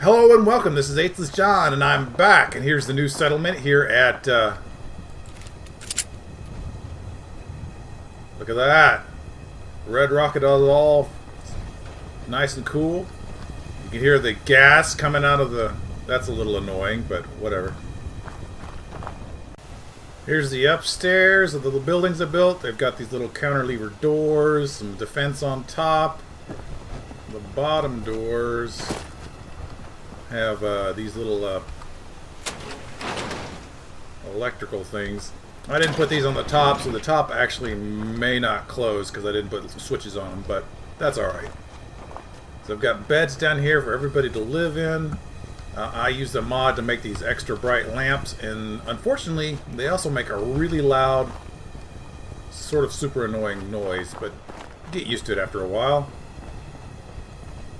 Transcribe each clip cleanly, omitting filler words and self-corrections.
Hello and welcome. This is HLessJon, and I'm back. And here's the new settlement here at. Look at that, Red Rocket all nice and cool. You can hear the gas coming out of the. That's a little annoying, but whatever. Here's the upstairs of the little buildings I built. They've got these little cantilever doors, some defense on top. The bottom doors have these little electrical things. I didn't put these on the top, so the top actually may not close because I didn't put some switches on them, but that's alright. So I've got beds down here for everybody to live in. I used a mod to make these extra bright lamps, and unfortunately they also make a really loud, sort of super annoying noise, but get used to it after a while.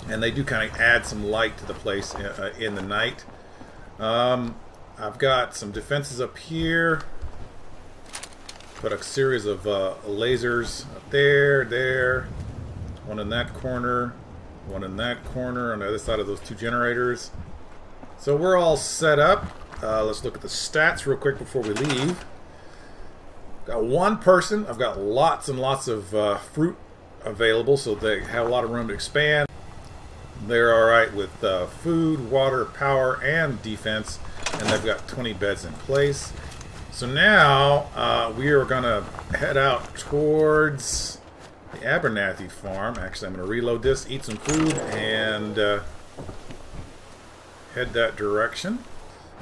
And they do kind of add some light to the place in the night. I've got some defenses up here. Put a series of lasers up there. One in that corner. One in that corner on the other side of those two generators. So we're all set up. Let's look at the stats real quick before we leave. Got one person. I've got lots and lots of fruit available, so they have a lot of room to expand. They're alright with food, water, power, and defense, and they've got 20 beds in place. So now we are going to head out towards the Abernathy Farm. Actually, I'm going to reload this, eat some food, and head that direction.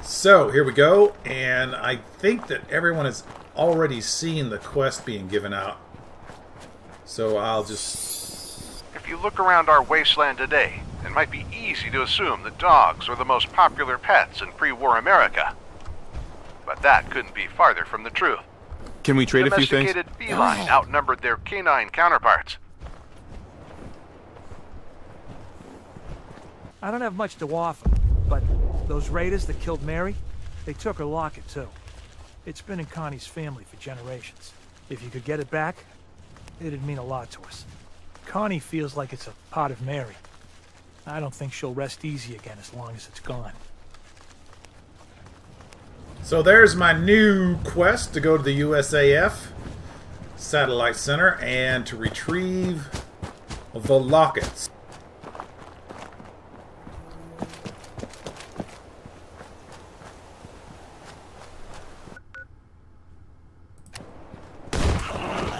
So here we go, and I think that everyone has already seen the quest being given out. So I'll just... If you look around our wasteland today, it might be easy to assume that dogs are the most popular pets in pre-war America. But that couldn't be farther from the truth. Can we trade a few things? Domesticated feline outnumbered their canine counterparts. I don't have much to offer, but those raiders that killed Mary, they took her locket too. It's been in Connie's family for generations. If you could get it back, it'd mean a lot to us. Connie feels like it's a part of Mary. I don't think she'll rest easy again as long as it's gone. So there's my new quest to go to the USAF Satellite Center and to retrieve the lockets.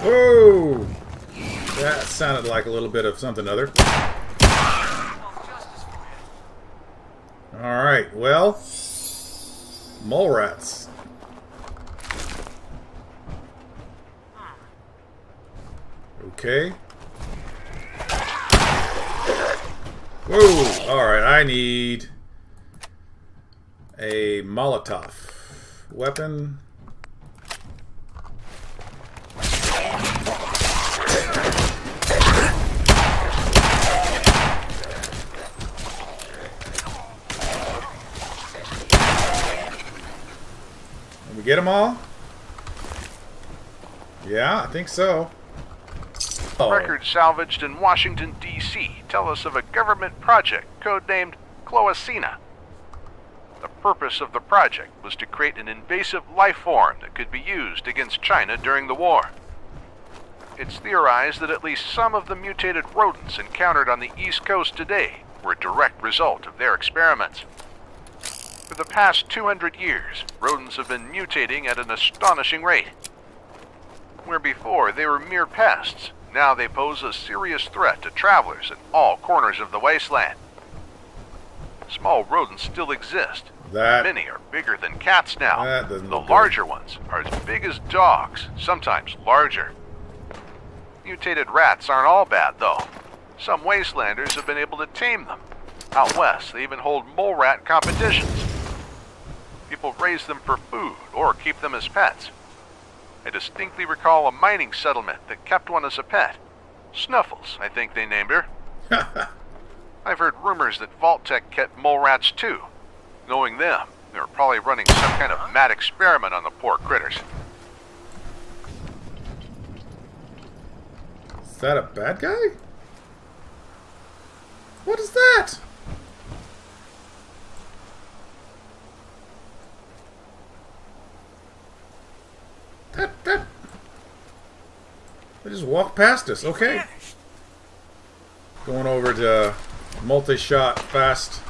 Whoa! That sounded like a little bit of something other. Alright, well, mole rats. Okay. Whoa! Alright, I need a Molotov weapon. We get them all? Yeah, I think so. Oh. Records salvaged in Washington, D.C. tell us of a government project codenamed Cloacina. The purpose of the project was to create an invasive life form that could be used against China during the war. It's theorized that at least some of the mutated rodents encountered on the East Coast today were a direct result of their experiments. For the past 200 years, rodents have been mutating at an astonishing rate. Where before they were mere pests, now they pose a serious threat to travelers in all corners of the wasteland. Small rodents still exist. Many are bigger than cats now. The larger ones are as big as dogs, sometimes larger. Mutated rats aren't all bad, though. Some wastelanders have been able to tame them. Out west, they even hold mole rat competitions. People raise them for food or keep them as pets. I distinctly recall a mining settlement that kept one as a pet. Snuffles, I think they named her. I've heard rumors that Vault-Tec kept mole rats too. Knowing them, they were probably running some kind of mad experiment on the poor critters. Is that a bad guy? What is that? just walked past us. Okay. Going over to multi-shot fast.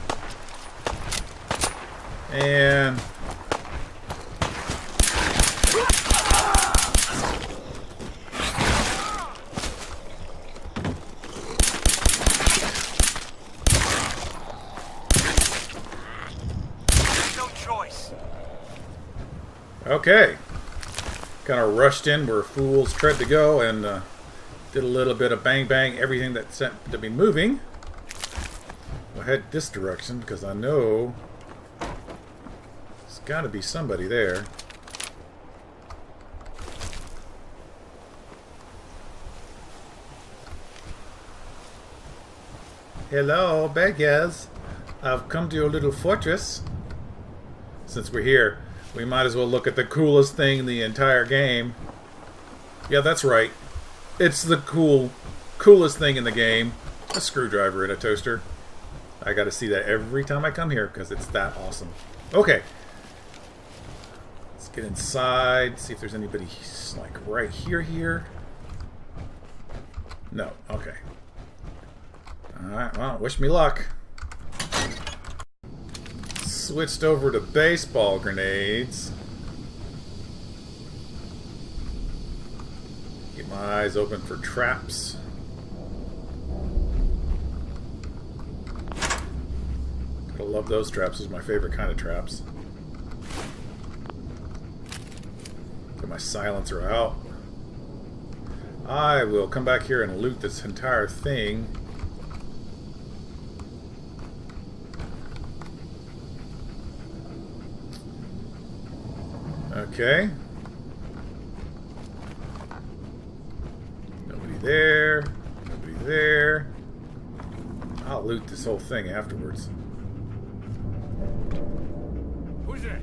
And... No choice. Okay. Kind of rushed in where fools tried to go and did a little bit of bang bang everything that sent to be moving. I'll head this direction because I know there's got to be somebody there. Hello, beggars. I've come to your little fortress. Since we're here, we might as well look at the coolest thing in the entire game. Yeah, that's right. It's the coolest thing in the game. A screwdriver and a toaster. I gotta see that every time I come here because it's that awesome. Okay. Let's get inside, see if there's anybody like right here. No, okay. Alright, well, wish me luck. Switched over to baseball grenades. Keep my eyes open for traps. I love those traps. Those are my favorite kind of traps. Get my silencer out. I will come back here and loot this entire thing. Okay. Nobody there. Nobody there. I'll loot this whole thing afterwards. Who's there?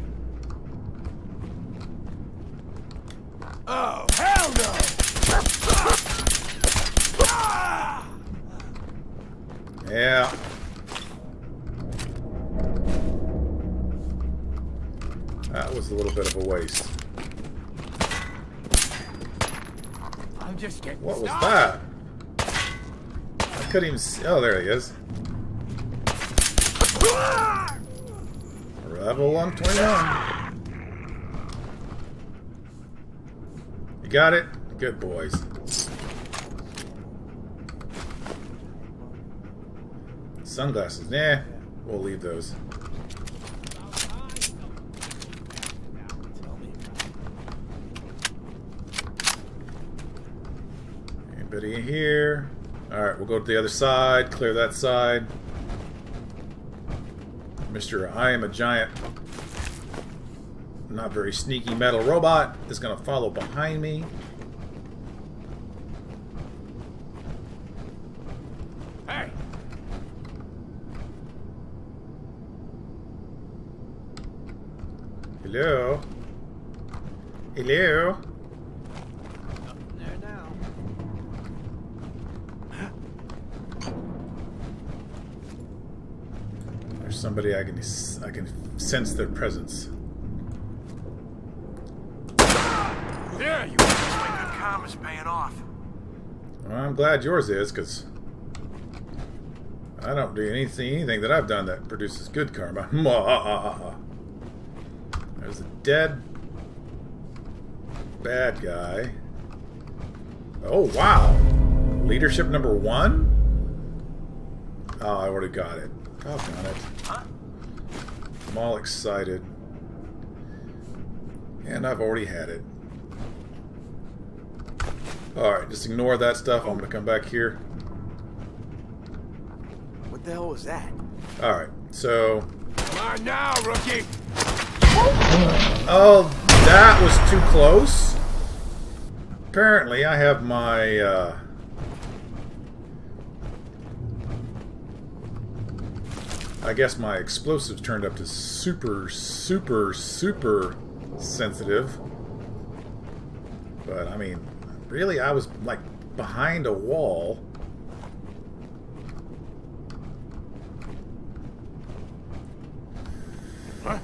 Oh, hell no! Yeah. That was a little bit of a waste. I'm just getting What was that? I couldn't even see. Oh, there he is. Level 121. You got it? Good boys. Sunglasses. Nah, we'll leave those. Anybody in here? Alright, we'll go to the other side, clear that side. Mr. I am a giant, not very sneaky metal robot is going to follow behind me. Hey! Hello? Hello? There now. There's somebody I can sense their presence. There you are. My good karma's paying off. Well, I'm glad yours is, because I don't do anything that I've done that produces good karma. There's a dead bad guy. Oh, wow. Leadership number 1? Oh, I already got it. Oh, got it. Huh? I'm all excited. And I've already had it. Alright, just ignore that stuff. I'm going to come back here. What the hell was that? Alright, so... Come on now, rookie! Oh, that was too close. Apparently, I have my, I guess my explosives turned up to super sensitive. But, I mean, really, I was, like, behind a wall. Huh?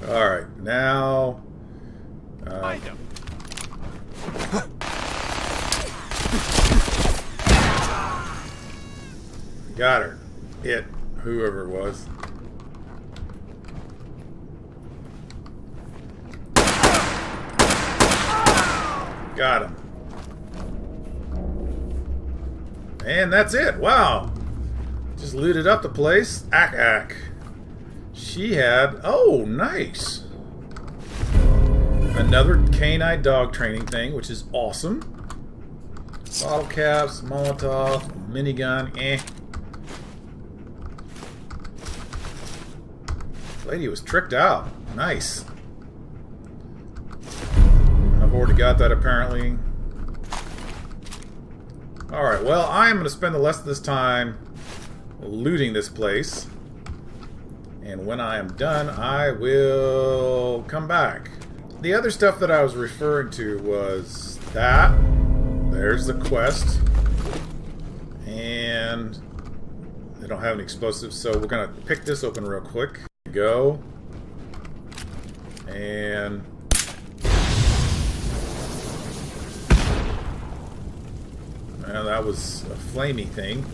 Alright, now... got her. It. Whoever it was. Got him. And that's it. Wow. Just looted up the place. Ack. She had... Oh, nice. Another canine dog training thing, which is awesome. Bottle caps, Molotov, minigun, Lady was tricked out. Nice. I've already got that apparently. Alright, well, I am going to spend the rest of this time looting this place. And when I am done, I will come back. The other stuff that I was referring to was that. There's the quest. And they don't have any explosives, so we're going to pick this open real quick. Go. And... well, that was a flamey thing.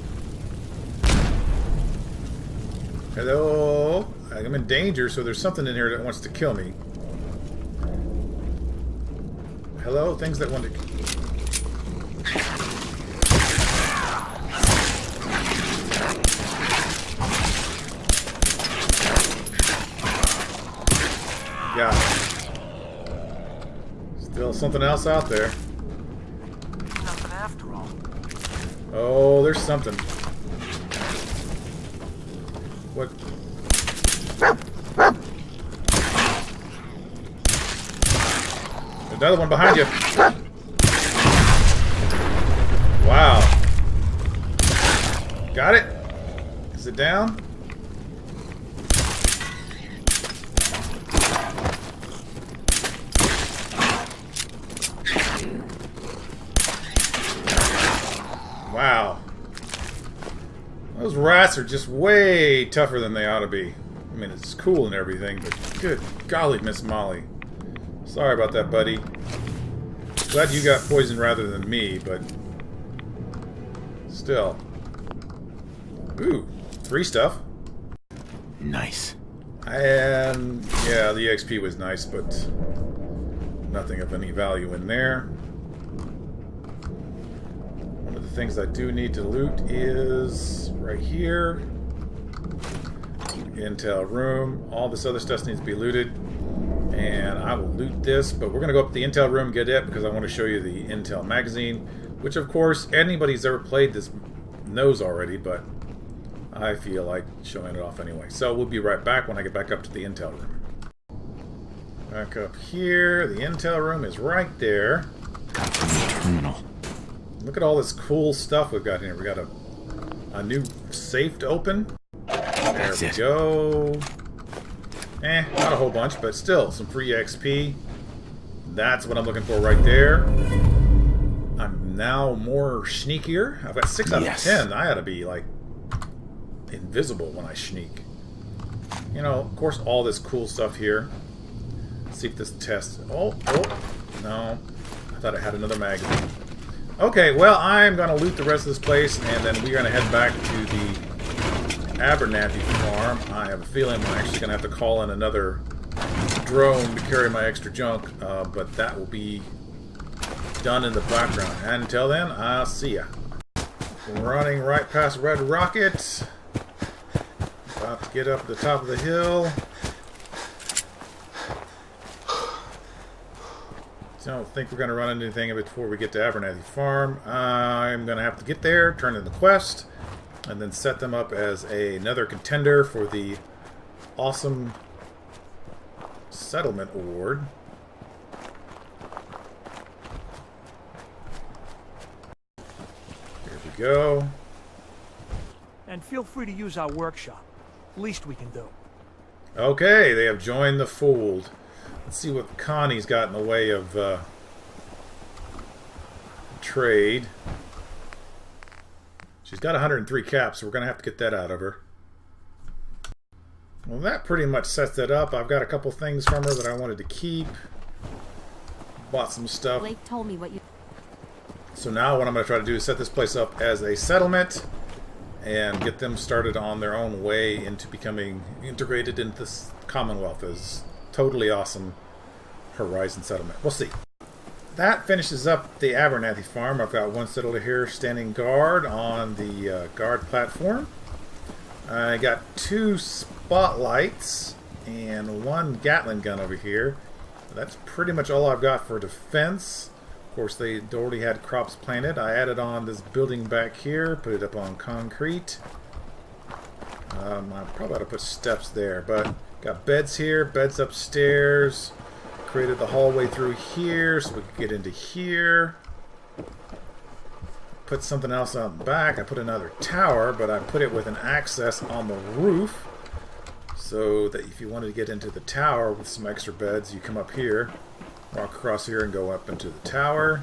Hello? I'm in danger, so there's something in here that wants to kill me. Hello? Things that want to... got it. Still something else out there. Nothing after all. Oh, there's something. What? Another one behind you. Wow. Got it? Is it down? Wow. Those rats are just way tougher than they ought to be. I mean, it's cool and everything, but good golly, Miss Molly. Sorry about that, buddy. Glad you got poisoned rather than me, but... still. Ooh, free stuff. Nice. And, yeah, the XP was nice, but... nothing of any value in there. One of the things I do need to loot is right here. Intel room. All this other stuff needs to be looted. And I will loot this, but we're going to go up to the Intel room and get it because I want to show you the Intel magazine, which of course anybody who's ever played this knows already, but I feel like showing it off anyway. So we'll be right back when I get back up to the Intel room. Back up here. The Intel room is right there. Terminal. Look at all this cool stuff we've got here. We got a new safe to open. There we go. Not a whole bunch, but still some free XP. That's what I'm looking for right there. I'm now more sneakier. I've got 6 out of 10. I ought to be like invisible when I sneak. You know, of course, all this cool stuff here. Let's see if this test. Oh, no. I thought it had another magazine. Okay, well, I'm going to loot the rest of this place, and then we're going to head back to the Abernathy Farm. I have a feeling I'm actually going to have to call in another drone to carry my extra junk, but that will be done in the background. And until then, I'll see ya. Running right past Red Rocket. About to get up the top of the hill. Don't think we're going to run into anything before we get to Abernathy Farm. I'm going to have to get there, turn in the quest, and then set them up as another contender for the awesome settlement award. Here we go. And feel free to use our workshop. Least we can do. Okay, they have joined the fold. Let's see what Connie's got in the way of trade. She's got 103 caps, so we're going to have to get that out of her. Well, that pretty much sets it up. I've got a couple things from her that I wanted to keep. Bought some stuff. Blake told me what you... So now what I'm going to try to do is set this place up as a settlement and get them started on their own way into becoming integrated into this Commonwealth as totally awesome Horizon settlement. We'll see. That finishes up the Abernathy Farm. I've got one settler here standing guard on the guard platform. I got 2 spotlights and 1 Gatling gun over here. That's pretty much all I've got for defense. Of course, they already had crops planted. I added on this building back here, put it up on concrete. I probably ought to put steps there, but got beds here, beds upstairs. Created the hallway through here so we could get into here. Put something else on the back. I put another tower, but I put it with an access on the roof so that if you wanted to get into the tower with some extra beds, you come up here, walk across here and go up into the tower.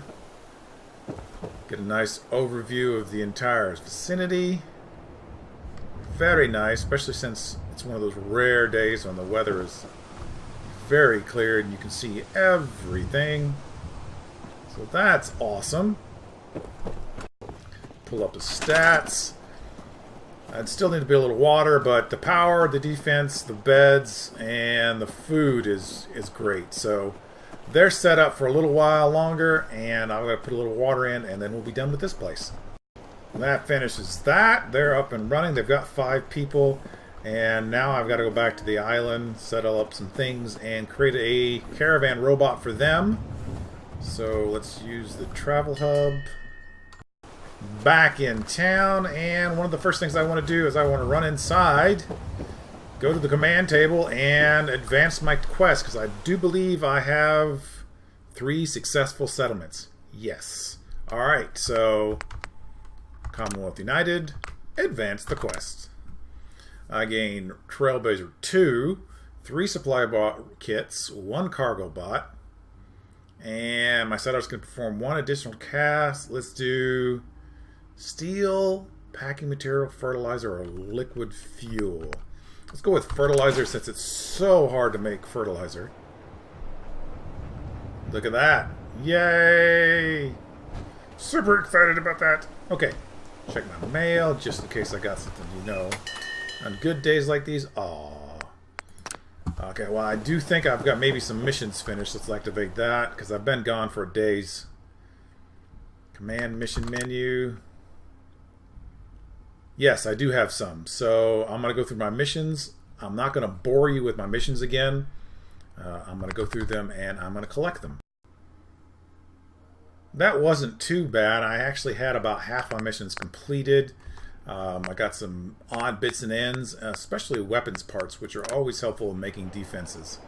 Get a nice overview of the entire vicinity. Very nice, especially since it's one of those rare days when the weather is very clear and you can see everything. So that's awesome. Pull up the stats. I'd still need to be a little water, but the power, the defense, the beds, and the food is great. So they're set up for a little while longer, and I'm going to put a little water in, and then we'll be done with this place. And that finishes that. They're up and running. They've got 5 people, and now I've got to go back to the island, settle up some things, and create a caravan robot for them. So let's use the travel hub. Back in town, and one of the first things I want to do is I want to run inside, go to the command table, and advance my quest, because I do believe I have 3 successful settlements. Yes. Alright, so Commonwealth United, advance the quest. I gain Trailblazer 2, 3 supply bot kits, 1 cargo bot, and my setup's going to perform 1 additional cast. Let's do steel, packing material, fertilizer, or liquid fuel. Let's go with fertilizer since it's so hard to make fertilizer. Look at that. Yay! Super excited about that. Okay, check my mail just in case I got something, on good days like these. Aww. Okay, well, I do think I've got maybe some missions finished. Let's activate that because I've been gone for days. Command mission menu. Yes, I do have some. So I'm going to go through my missions. I'm not going to bore you with my missions again. I'm going to go through them and I'm going to collect them. That wasn't too bad. I actually had about half my missions completed. I got some odd bits and ends, especially weapons parts, which are always helpful in making defenses.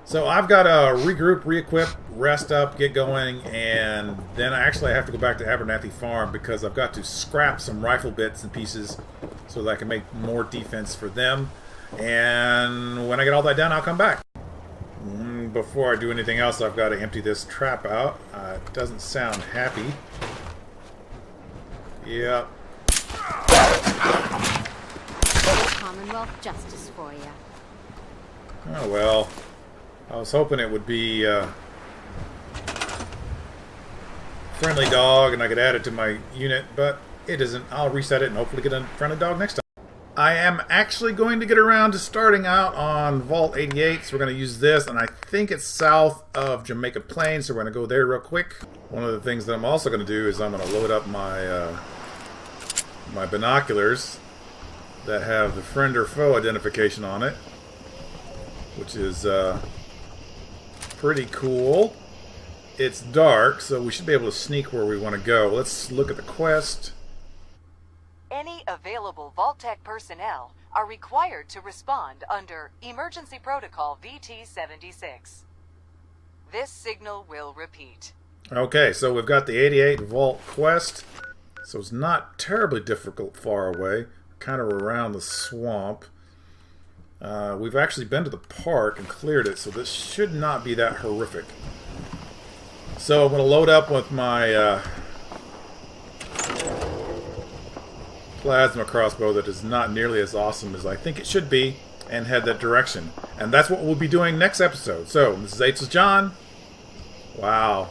So I've got to regroup, re-equip, rest up, get going, and then I have to go back to Abernathy Farm because I've got to scrap some rifle bits and pieces so that I can make more defense for them. And when I get all that done, I'll come back. Before I do anything else, I've got to empty this trap out. It doesn't sound happy. Yep. Commonwealth justice for you. Oh well. I was hoping it would be friendly dog and I could add it to my unit, but it isn't. I'll reset it and hopefully get a friendly dog next time. I am actually going to get around to starting out on Vault 88, so we're going to use this, and I think it's south of Jamaica Plain, so we're going to go there real quick. One of the things that I'm also going to do is I'm going to load up my my binoculars that have the friend or foe identification on it, which is pretty cool. It's dark, so we should be able to sneak where we want to go. Let's look at the quest. Any available Vault-Tec personnel are required to respond under Emergency Protocol VT-76. This signal will repeat. Okay, so we've got the 88 Vault quest, so it's not terribly difficult far away, kind of around the swamp. We've actually been to the park and cleared it, so this should not be that horrific. So I'm going to load up with my plasma crossbow that is not nearly as awesome as I think it should be. and head that direction. And that's what we'll be doing next episode. So, this is HLessJon. Wow.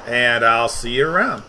And I'll see you around.